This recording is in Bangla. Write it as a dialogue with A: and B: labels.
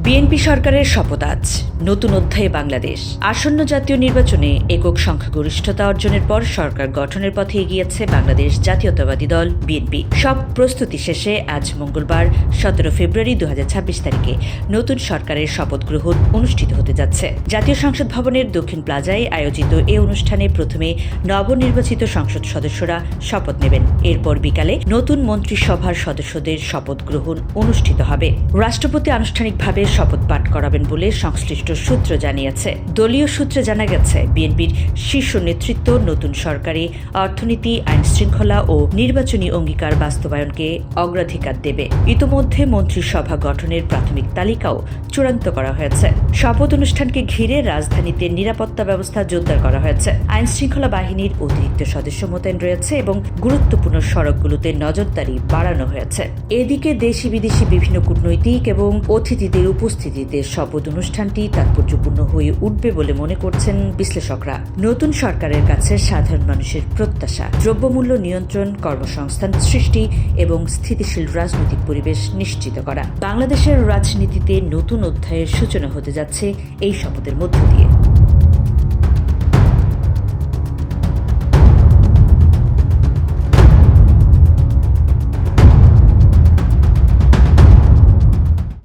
A: বিএনপি সরকারের শপথ আজ নতুন অধ্যায়ে বাংলাদেশ। আসন্ন জাতীয় নির্বাচনে একক সংখ্যাগরিষ্ঠতা অর্জনের পর সরকার গঠনের পথে এগিয়েছে বাংলাদেশ জাতীয়তাবাদী দল বিএনপি। সব প্রস্তুতি শেষে আজ মঙ্গলবার 17 ফেব্রুয়ারি 2026 তারিখে নতুন সরকারের শপথ গ্রহণ অনুষ্ঠিত হতে যাচ্ছে। জাতীয় সংসদ ভবনের দক্ষিণ প্লাজায় আয়োজিত এ অনুষ্ঠানে প্রথমে নবনির্বাচিত সংসদ সদস্যরা শপথ নেবেন। এরপর বিকালে নতুন মন্ত্রিসভার সদস্যদের শপথ গ্রহণ অনুষ্ঠিত হবে। রাষ্ট্রপতি আনুষ্ঠানিকভাবে শপথ পাঠ করাবেন বলে সংশ্লিষ্ট সূত্র জানিয়েছে। দলীয় সূত্রে জানা গেছে, বিএনপির শীর্ষ নেতৃত্ব নতুন সরকারে অর্থনীতি, আইন শৃঙ্খলা ও নির্বাচনী অঙ্গীকার বাস্তবায়নকে অগ্রাধিকার দেবে। ইতোমধ্যে মন্ত্রিসভা গঠনের প্রাথমিক তালিকাও চূড়ান্ত করা হয়েছে। শপথ অনুষ্ঠানকে ঘিরে রাজধানীতে নিরাপত্তা ব্যবস্থা জোরদার করা হয়েছে। আইন শৃঙ্খলা বাহিনীর অতিরিক্ত সদস্য মোতায়েন রয়েছে এবং গুরুত্বপূর্ণ সড়কগুলোতে নজরদারি বাড়ানো হয়েছে। এদিকে দেশি বিদেশি বিভিন্ন কূটনৈতিক এবং অতিথিদের উপস্থিতিতে শপথ অনুষ্ঠানটি তাৎপর্যপূর্ণ হয়ে উঠবে বলে মনে করছেন বিশ্লেষকরা। নতুন সরকারের কাছে সাধারণ মানুষের প্রত্যাশা দ্রব্যমূল্য নিয়ন্ত্রণ, কর্মসংস্থান সৃষ্টি এবং স্থিতিশীল রাজনৈতিক পরিবেশ নিশ্চিত করা। বাংলাদেশের রাজনীতিতে নতুন অধ্যায়ের সূচনা হতে যাচ্ছে এই শপথের মধ্য দিয়ে।